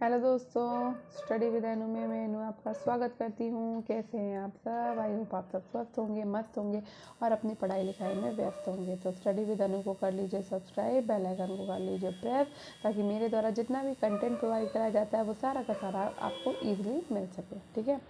Hello दोस्तों, study with अनु में मैं अनु आपका स्वागत करती हूँ। कैसे हैं आप सब? आई होप आप सब स्वस्थ होंगे, मस्त होंगे और अपनी पढ़ाई लिखाई में व्यस्त होंगे। तो स्टडी विद अनु को कर लीजिए सब्सक्राइब, बेल आइकन को कर लीजिए प्रेस, ताकि मेरे द्वारा जितना भी कंटेंट प्रोवाइड कराया जाता है वो सारा का सारा आपको ईजिली मिल सके। ठीक है।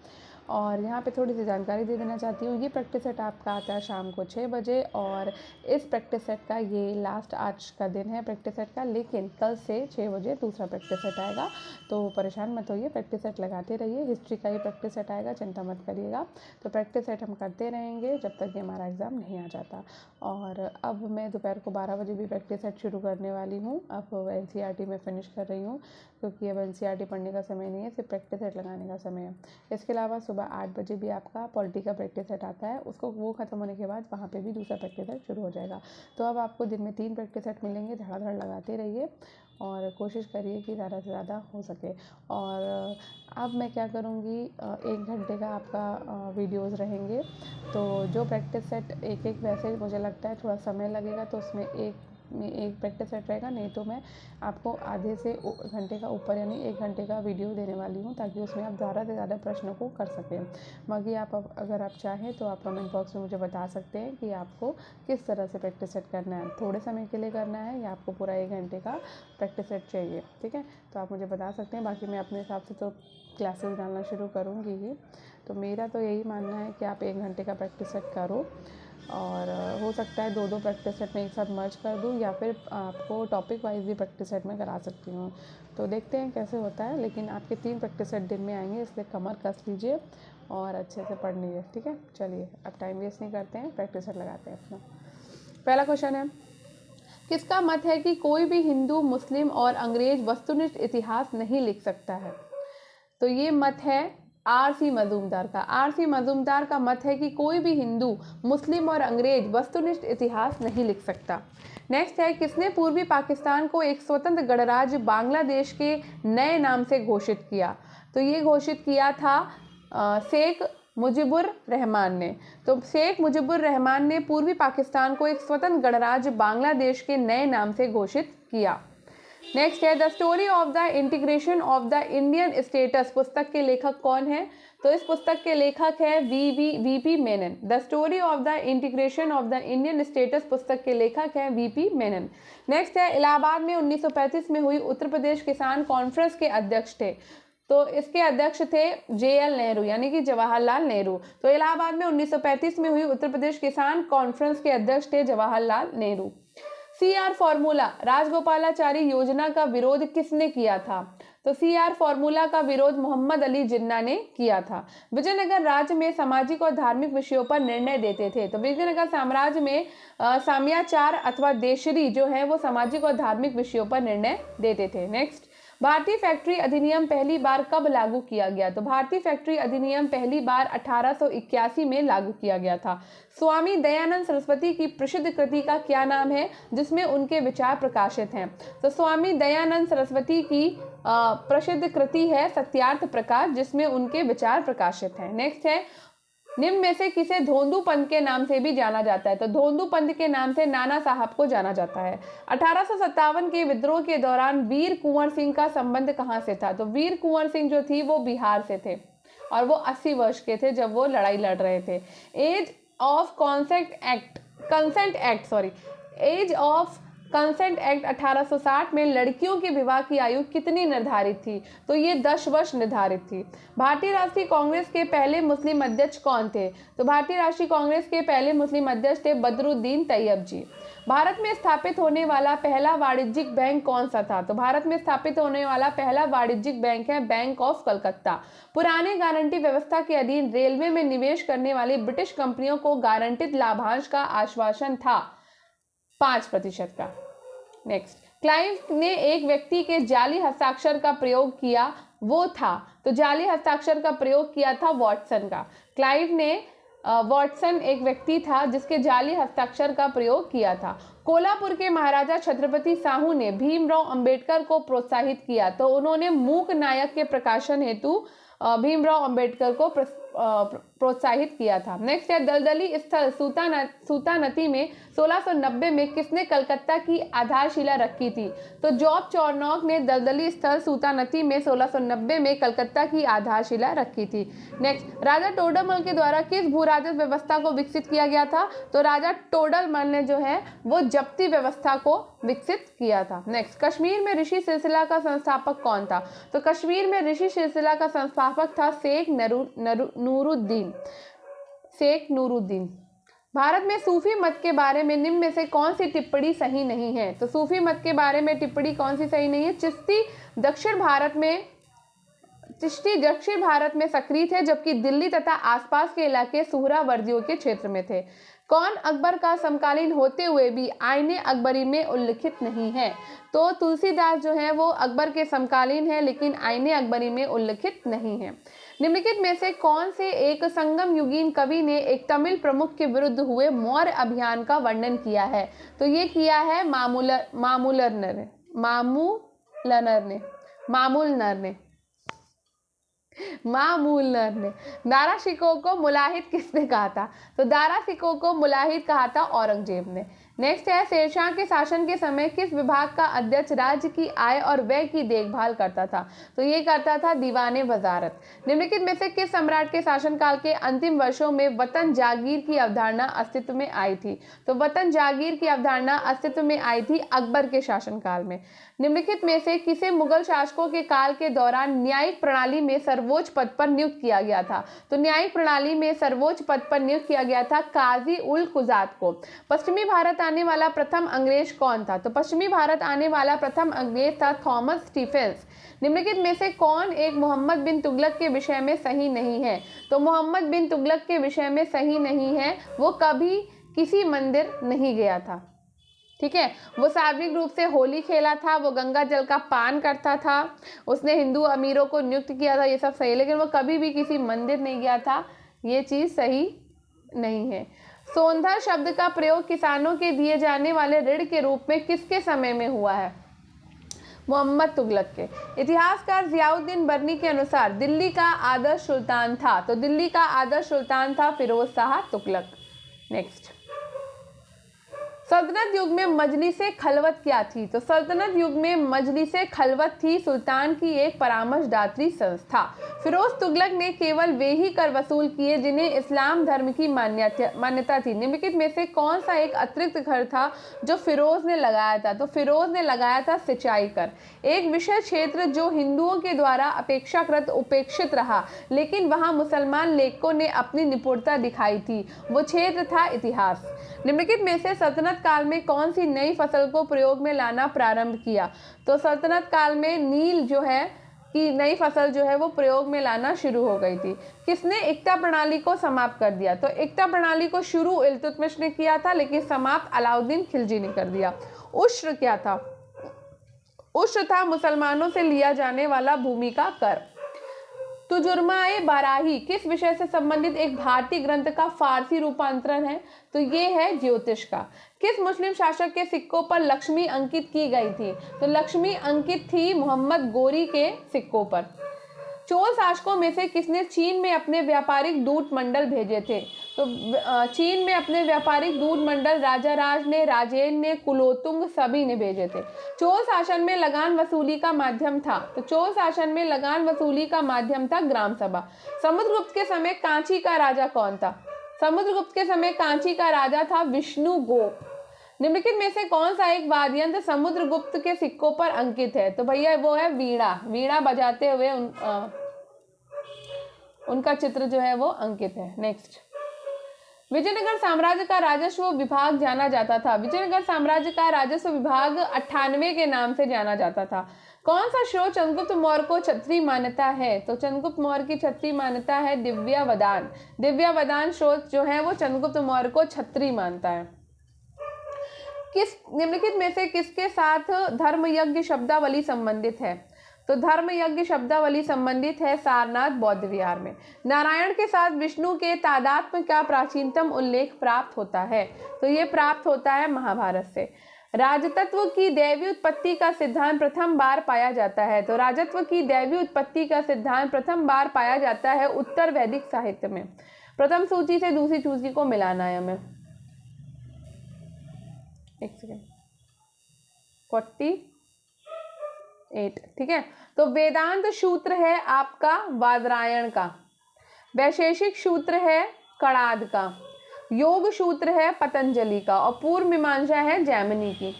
और यहाँ पे थोड़ी सी जानकारी दे देना चाहती हूँ। ये प्रैक्टिस सेट आपका आता है शाम को 6 बजे और इस प्रैक्टिस सेट का ये लास्ट आज का दिन है प्रैक्टिस सेट का, लेकिन कल से 6 बजे दूसरा प्रैक्टिस सेट आएगा। तो परेशान मत होइए, प्रैक्टिस सेट लगाते रहिए। हिस्ट्री का ही प्रैक्टिस सेट आएगा, चिंता मत करिएगा। तो प्रैक्टिस सेट हम करते रहेंगे जब तक कि हमारा एग्ज़ाम नहीं आ जाता। और अब मैं दोपहर को 12 बजे भी प्रैक्टिस सेट शुरू करने वाली हूँ। अब NCERT में फ़िनिश कर रही हूँ, क्योंकि अब NCERT पढ़ने का समय नहीं है, सिर्फ प्रैक्टिस सेट लगाने का समय है। इसके अलावा सुबह 8 बजे भी आपका पॉलिटी का प्रैक्टिस सेट आता है, उसको वो ख़त्म होने के बाद वहाँ पे भी दूसरा प्रैक्टिस सेट शुरू हो जाएगा। तो अब आपको दिन में 3 प्रैक्टिस सेट मिलेंगे। धड़ाधड़ लगाते रहिए और कोशिश करिए कि ज़्यादा से ज़्यादा हो सके। और अब मैं क्या करूँगी, 1 घंटे का आपका वीडियोज़ रहेंगे। तो जो प्रैक्टिस सेट एक वैसे मुझे लगता है थोड़ा समय लगेगा, तो उसमें एक प्रैक्टिस सेट रहेगा, नहीं तो मैं आपको आधे से घंटे का ऊपर यानी 1 घंटे का वीडियो देने वाली हूँ, ताकि उसमें आप ज़्यादा से ज़्यादा प्रश्नों को कर सकें। बाकी अगर आप चाहें तो आप कमेंट बॉक्स में मुझे बता सकते हैं कि आपको किस तरह से प्रैक्टिस सेट करना है, थोड़े समय के लिए करना है या आपको पूरा 1 घंटे का प्रैक्टिस सेट चाहिए। ठीक है, तो आप मुझे बता सकते हैं। बाकी मैं अपने हिसाब से तो क्लासेस डालना शुरू करूँगी ही। तो मेरा तो यही मानना है कि आप 1 घंटे का प्रैक्टिस सेट करो, और हो सकता है 2-2 प्रैक्टिस सेट में एक साथ मर्ज कर दूँ, या फिर आपको टॉपिक वाइज भी प्रैक्टिस सेट में करा सकती हूँ। तो देखते हैं कैसे होता है, लेकिन आपके 3 प्रैक्टिस सेट दिन में आएंगे, इसलिए कमर कस लीजिए और अच्छे से पढ़ लीजिए। ठीक है, चलिए अब टाइम वेस्ट नहीं करते हैं, प्रैक्टिस सेट लगाते हैं अपना। पहला क्वेश्चन है, किसका मत है कि कोई भी हिंदू, मुस्लिम और अंग्रेज वस्तुनिष्ठ इतिहास नहीं लिख सकता है? तो ये मत है RC मजूमदार का। RC मजूमदार का मत है कि कोई भी हिंदू, मुस्लिम और अंग्रेज वस्तुनिष्ठ इतिहास नहीं लिख सकता। नेक्स्ट है, किसने पूर्वी पाकिस्तान को एक स्वतंत्र गणराज्य बांग्लादेश के नए नाम से घोषित किया? तो ये घोषित किया था शेख मुजीबुर रहमान ने। तो शेख मुजीबुर रहमान ने पूर्वी पाकिस्तान को एक स्वतंत्र गणराज्य बांग्लादेश के नए नाम से घोषित किया। नेक्स्ट है, the story of the integration of the Indian status पुस्तक के लेखक कौन है? तो इस पुस्तक के लेखक है VP Menon. The story of the integration of the Indian status पुस्तक के लेखक है VP मेनन। नेक्स्ट है, इलाहाबाद में 1935 में हुई उत्तर प्रदेश किसान कॉन्फ्रेंस के अध्यक्ष थे? तो इसके अध्यक्ष थे JL नेहरू, यानी कि जवाहरलाल नेहरू। तो इलाहाबाद में 1935 में हुई उत्तर प्रदेश किसान कॉन्फ्रेंस के अध्यक्ष थे जवाहरलाल नेहरू। CR फॉर्मूला राजगोपालाचारी योजना का विरोध किसने किया था? तो CR फॉर्मूला का विरोध मोहम्मद अली जिन्ना ने किया था। विजयनगर राज्य में सामाजिक और धार्मिक विषयों पर निर्णय देते थे। तो विजयनगर साम्राज्य में साम्याचार अथवा देशरी जो है वो सामाजिक और धार्मिक विषयों पर निर्णय देते थे। नेक्स्ट, भारतीय फैक्ट्री अधिनियम पहली बार कब लागू किया गया? तो भारतीय फैक्ट्री अधिनियम पहली बार 1881 में लागू किया गया था। स्वामी दयानंद सरस्वती की प्रसिद्ध कृति का क्या नाम है जिसमें उनके विचार प्रकाशित हैं? तो स्वामी दयानंद सरस्वती की प्रसिद्ध कृति है सत्यार्थ प्रकाश, जिसमें उनके विचार प्रकाशित हैं। नेक्स्ट है, निम्न में से किसे धोंदू पंथ के नाम से भी जाना जाता है? तो धोंदू पंथ के नाम से नाना साहब को जाना जाता है। 1857 के विद्रोह के दौरान वीर कुंवर सिंह का संबंध कहां से था? तो वीर कुंवर सिंह जो थी वो बिहार से थे और वो 80 वर्ष के थे जब वो लड़ाई लड़ रहे थे। एज ऑफ कंसेंट एक्ट 1860 में लड़कियों के विवाह की आयु कितनी निर्धारित थी? तो ये 10 वर्ष निर्धारित थी। भारतीय राष्ट्रीय कांग्रेस के पहले मुस्लिम अध्यक्ष कौन थे? तो भारतीय राष्ट्रीय कांग्रेस के पहले मुस्लिम अध्यक्ष थे बदरुद्दीन तैयब जी। भारत में स्थापित होने वाला पहला वाणिज्यिक बैंक कौन सा था? तो भारत में स्थापित होने वाला पहला वाणिज्यिक बैंक है बैंक ऑफ कलकत्ता। पुराने गारंटी व्यवस्था के अधीन रेलवे में निवेश करने वाली ब्रिटिश कंपनियों को गारंटिड लाभांश का आश्वासन था 5% का। नेक्स्ट, क्लाइव ने एक व्यक्ति के जाली हस्ताक्षर का प्रयोग किया, वो था? तो जाली हस्ताक्षर का प्रयोग किया था वॉटसन का। क्लाइव ने वॉटसन एक व्यक्ति था जिसके जाली हस्ताक्षर का प्रयोग किया था। कोल्हापुर के महाराजा छत्रपति साहू ने भीमराव अंबेडकर को प्रोत्साहित किया, तो उन्होंने मूक नायक के प्रकाशन हेतु भीमराव अंबेडकर को प्रोत्साहित किया था। नेक्स्ट है दलदली स्थल सूतानती में 1690 में किसने कलकत्ता की आधारशिला रखी थी? तो जॉब चौरनॉक ने दलदली स्थल सूतानती में 1690 में कलकत्ता की आधारशिला रखी थी। नेक्स्ट, राजा टोडरमल के द्वारा किस भू राजस्व व्यवस्था को विकसित किया गया था? तो राजा टोडरमल ने जो है वो जब्ती व्यवस्था को विकसित किया था। नेक्स्ट, कश्मीर में ऋषि सिलसिला का संस्थापक कौन था? तो कश्मीर में ऋषि सिलसिला का संस्थापक था शेख नूरुद्दीन। भारत में सूफी मत के बारे में निम्न में से कौन सी टिप्पणी सही नहीं है? तो सूफी मत के बारे में टिप्पणी कौन सी सही नहीं है? चिश्ती दक्षिण भारत में सक्रिय थे, जबकि दिल्ली तथा आसपास के इलाके सुहरावर्दियों के क्षेत्र में थे। कौन अकबर का समकालीन होते हुए भी आईने अकबरी में उल्लिखित नहीं है? तो तुलसीदास जो है वो अकबर के समकालीन है, लेकिन आईने अकबरी में उल्लिखित नहीं है। निम्नलिखित में से कौन से एक संगम युगीन कवि ने एक तमिल प्रमुख के विरुद्ध हुए मौर्य अभियान का वर्णन किया है? तो ये किया है मामूलनर ने। दारा शिकोह को मुलाहिद किसने कहा था? तो दारा शिकोह को मुलाहिद कहा था औरंगजेब ने। नेक्स्ट है, शेरशाह के शासन के समय किस विभाग का अध्यक्ष राज्य की आय और व्यय की देखभाल करता था? तो ये करता था दीवाने वजारत। निम्नलिखित में से किस सम्राट के शासनकाल के अंतिम वर्षों में वतन जागीर की अवधारणा अस्तित्व में आई थी? तो वतन जागीर की अवधारणा अस्तित्व में आई थी अकबर के शासनकाल में। निम्नलिखित में से किसे मुगल शासकों के काल के दौरान न्यायिक प्रणाली में सर्वोच्च पद पर नियुक्त किया गया था? तो न्यायिक प्रणाली में सर्वोच्च पद पर नियुक्त किया गया था काजी उल कुजात को। पश्चिमी भारत आने वाला प्रथम अंग्रेज कौन था? तो पश्चिमी भारत आने वाला प्रथम अंग्रेज था थॉमस स्टीफेंस। निम्नलिखित में से कौन एक मोहम्मद बिन तुगलक के विषय में सही नहीं है? तो मोहम्मद बिन तुगलक के विषय में सही नहीं है, वो कभी किसी मंदिर नहीं गया था। ठीक है, वो सार्वजनिक रूप से होली खेला था, वो गंगा जल का पान करता था, उसने हिंदू अमीरों को नियुक्त किया था, ये सब सही, लेकिन वो कभी भी किसी मंदिर नहीं गया था, ये चीज़ सही नहीं है। सोंधर शब्द का प्रयोग किसानों के दिए जाने वाले ऋण के रूप में किसके समय में हुआ है? मोहम्मद तुगलक के। इतिहासकार जियाउद्दीन बर्नी के अनुसार दिल्ली का आदर्श सुल्तान था, तो दिल्ली का आदर्श सुल्तान था फिरोज शाह तुगलक। नेक्स्ट, सल्तनत युग में मजलिसे खलवत क्या थी? तो सल्तनत युग में मजलिसे खलवत थी सुल्तान की एक परामर्शदात्री संस्था। फिरोज तुगलक ने केवल वे ही कर वसूल किए जिन्हें इस्लाम धर्म की मान्यता थी। निम्नलिखित में से कौन सा एक अतिरिक्त कर था जो फिरोज ने लगाया था? तो फिरोज ने लगाया था सिंचाई कर, एक विषय क्षेत्र जो हिंदुओं के द्वारा अपेक्षाकृत उपेक्षित रहा, लेकिन वहां मुसलमान लेखकों ने अपनी निपुणता दिखाई थी। वो क्षेत्र था इतिहास। निम्नलिखित में से सल्तनत काल में कौन सी नई फसल को प्रयोग में लाना प्रारंभ किया? तो सल्तनत काल में नील जो है कि नई फसल जो है वो प्रयोग में लाना शुरू हो गई थी। किसने इक्ता प्रणाली को समाप्त कर दिया? तो इक्ता प्रणाली को शुरू इल्तुतमिश ने किया था, लेकिन समाप्त अलाउद्दीन खिलजी ने कर दिया। उश्र क्या था? उश्र था मुसलमानों से लिया जाने वाला भूमि का कर। तुजुर्मा-ए बाराही किस विषय से संबंधित एक भारतीय ग्रंथ का फारसी रूपांतरण है? तो ये है ज्योतिष का। किस मुस्लिम शासक के सिक्कों पर लक्ष्मी अंकित की गई थी? तो लक्ष्मी अंकित थी मोहम्मद गोरी के सिक्कों पर। चोल शासकों में से किसने चीन में अपने व्यापारिक दूत मंडल भेजे थे? तो चीन में अपने व्यापारिक दूत मंडल राजाराज ने, राजेन ने, कुलोतुंग सभी ने भेजे थे। चोल शासन में लगान वसूली का माध्यम था, तो चोल शासन में लगान वसूली का माध्यम था ग्राम सभा। समुद्रगुप्त के समय कांची का राजा कौन था? समुद्रगुप्त के समय कांची का राजा था विष्णुगोप। निम्नलिखित में से कौन सा एक वाद्ययंत्र समुद्रगुप्त के सिक्कों पर अंकित है? तो भैया वो है वीणा। वीणा बजाते हुए उनका चित्र जो है वो अंकित है। नेक्स्ट, विजयनगर साम्राज्य का राजस्व विभाग जाना जाता था। विजयनगर साम्राज्य का राजस्व विभाग 98 के नाम से जाना जाता था। कौन सा स्रोत चंद्रगुप्त मौर्य को क्षत्रिय मान्यता है? तो चंद्रगुप्त मौर्य की क्षत्रिय मान्यता है दिव्यावदान। दिव्यावदान स्रोत जो है वो चंद्रगुप्त मौर्य को क्षत्रिय मानता है। किस निम्नलिखित में से किसके साथ धर्म यज्ञ शब्दावली संबंधित है? तो धर्म यज्ञ शब्दावली संबंधित है सारनाथ बौद्ध विहार में। नारायण के साथ विष्णु के तादात्म्य का प्राचीनतम उल्लेख प्राप्त होता है? तो ये प्राप्त होता है महाभारत से। राजतत्व की दैवीय उत्पत्ति का सिद्धांत प्रथम बार पाया जाता है। तो राजत्व की दैवीय उत्पत्ति का सिद्धांत प्रथम बार पाया जाता है उत्तर वैदिक साहित्य में। प्रथम सूची से दूसरी सूची को मिलाना है हमें। एक सेकेंड, 48, ठीक है। तो वेदांत सूत्र है आपका वादरायण का, वैशेषिक सूत्र है कणाद का, योग सूत्र है पतंजलि का और पूर्व मीमांसा है जैमिनी की।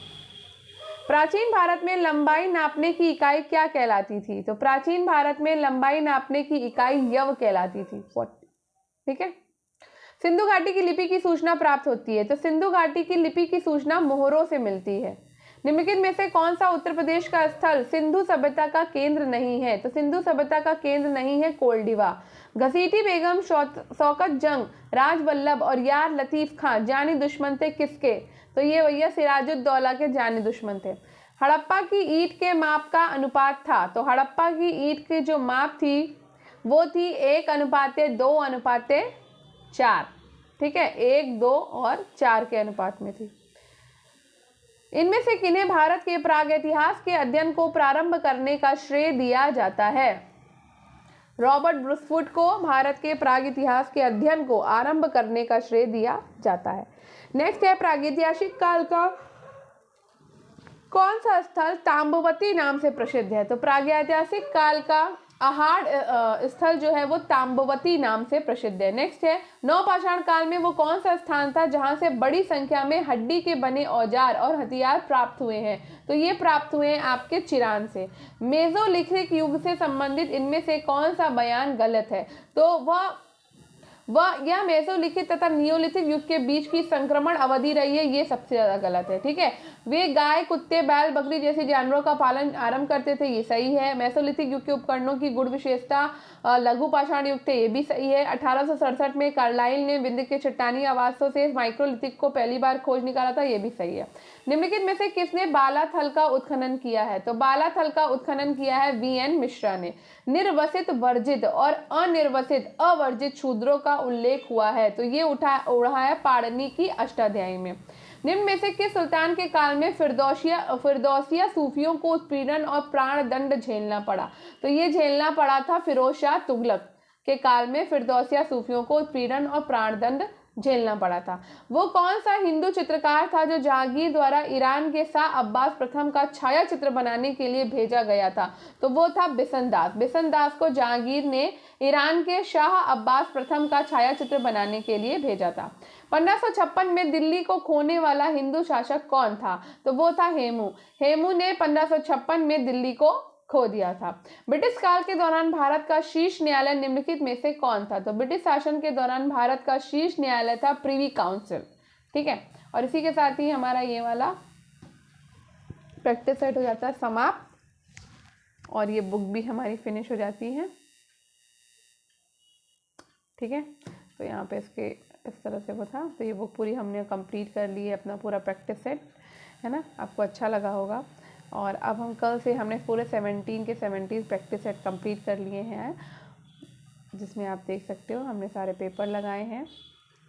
प्राचीन भारत में लंबाई नापने की इकाई क्या कहलाती थी? तो प्राचीन भारत में लंबाई नापने की इकाई यव कहलाती थी। ठीक है। सिंधु घाटी की लिपि की सूचना प्राप्त होती है। तो सिंधु घाटी की लिपि की सूचना मोहरों से मिलती है। निम्नलिखित में से कौन सा उत्तर प्रदेश का स्थल सिंधु सभ्यता का केंद्र नहीं है? तो सिंधु सभ्यता का केंद्र नहीं है कोल्डिवा। घसीटी बेगम, शौकत जंग, राज वल्लभ और यार लतीफ खां जानी दुश्मन थे किसके? तो ये भैया सिराजुद्दौला के जानी दुश्मन थे। हड़प्पा की ईंट के माप का अनुपात था। तो हड़प्पा की ईंट की जो माप थी वो थी 1:2:4। ठीक है, 1, 2 और 4 के अनुपात में थी। इनमें से किन्हें भारत के प्रागैतिहास के अध्ययन को प्रारंभ करने का श्रेय दिया जाता है? रॉबर्ट ब्रूसफुट को भारत के प्रागैतिहास के अध्ययन को आरंभ करने का श्रेय दिया जाता है। नेक्स्ट है, प्रागैतिहासिक काल का कौन सा स्थल ताम्बवती नाम से प्रसिद्ध है? तो प्रागैतिहासिक काल का आहार स्थल जो है वो ताम्बवती नाम से प्रसिद्ध है। नेक्स्ट है, नवपाषाण काल में वो कौन सा स्थान था जहां से बड़ी संख्या में हड्डी के बने औजार और हथियार प्राप्त हुए हैं? तो ये प्राप्त हुए हैं आपके चिरान से। मेसोलिथिक युग से संबंधित इनमें से कौन सा बयान गलत है? तो यह मेसोलिथिक तथा नियोलिथिक युग के बीच की संक्रमण अवधि रही है, ये सबसे ज्यादा गलत है। ठीक है, वे गाय, कुत्ते, बैल, बकरी जैसे जानवरों का पालन आरंभ करते थे, ये सही है। मेसोलिथिक युग के उपकरणों की गुण विशेषता लघु पाषाण युग थे, ये भी सही है। 1867 में कार्लाइल ने विंध्य के चट्टानी आवासों से माइक्रोलिथिक को पहली बार खोज निकाला था, ये भी सही है। निम्नलिखित में से किसने बालाथल का उत्खनन किया है? तो बालाथल का उत्खनन किया है VN मिश्रा ने। निर्वसित, वर्जित और अनिर्वसित अवर्जित शूद्रों का उल्लेख हुआ है, तो ये उड़ा है पाणिनि की अष्टाध्यायी में। निम्न में से किस सुल्तान के काल में फिरदौसिया सूफियों को उत्पीड़न और प्राण दंड झेलना पड़ा? तो ये झेलना पड़ा था फिरोज शाह तुगलक के काल में फिरदौसिया सूफियों को उत्पीड़न और प्राण दंड झेलना पड़ा था। वो कौन सा हिंदू चित्रकार था जो जहांगीर द्वारा ईरान के शाह अब्बास प्रथम का छाया चित्र बनाने के लिए भेजा गया था? तो वो था बिशन दास। बिशन दास को जहांगीर ने ईरान के शाह अब्बास प्रथम का छाया चित्र बनाने के लिए भेजा था। 1556 में दिल्ली को खोने वाला हिंदू शासक कौन था? तो वो था हेमू। हेमू ने 1556 में दिल्ली को खो दिया था। ब्रिटिश काल के दौरान भारत का शीर्ष न्यायालय निम्नलिखित में से कौन था? तो ब्रिटिश शासन के दौरान भारत का शीर्ष न्यायालय था प्रिवी काउंसिल। ठीक है, और इसी के साथ ही हमारा ये वाला प्रैक्टिस सेट हो जाता है समाप्त और ये बुक भी हमारी फिनिश हो जाती है। ठीक है, तो यहाँ पे इसके इस तरह से वो था। तो ये बुक पूरी हमने कंप्लीट कर ली है, अपना पूरा प्रैक्टिस सेट, है ना। आपको अच्छा लगा होगा। और अब हम कल से हमने पूरे 17 के 17 प्रैक्टिस सेट कंप्लीट कर लिए हैं, जिसमें आप देख सकते हो हमने सारे पेपर लगाए हैं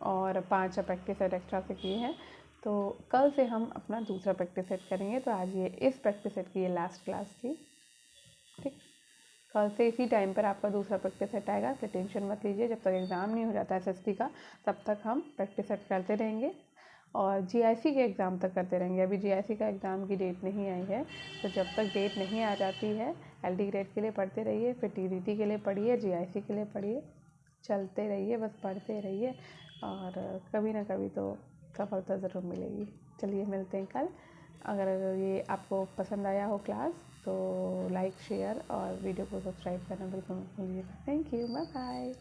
और 5 प्रैक्टिस सेट एक्स्ट्रा से किए हैं। तो कल से हम अपना दूसरा प्रैक्टिस सेट करेंगे। तो आज ये इस प्रैक्टिस सेट की ये लास्ट क्लास थी। ठीक, कल से इसी टाइम पर आपका दूसरा प्रैक्टिस सेट आएगा, तो टेंशन मत लीजिए। जब तक एग्ज़ाम नहीं हो जाता SST का, तब तक हम प्रैक्टिस सेट करते रहेंगे और GIC के एग्ज़ाम तक करते रहेंगे। अभी GIC का एग्ज़ाम की डेट नहीं आई है, तो जब तक डेट नहीं आ जाती है LD ग्रेड के लिए पढ़ते रहिए, फिर TDT के लिए पढ़िए, GIC के लिए पढ़िए, चलते रहिए, बस पढ़ते रहिए और कभी ना कभी तो सफलता ज़रूर मिलेगी। चलिए मिलते हैं कल। अगर ये आपको पसंद आया हो क्लास तो लाइक, शेयर और वीडियो को सब्सक्राइब करना बिल्कुल मत भूलिएगा। Thank you, bye bye.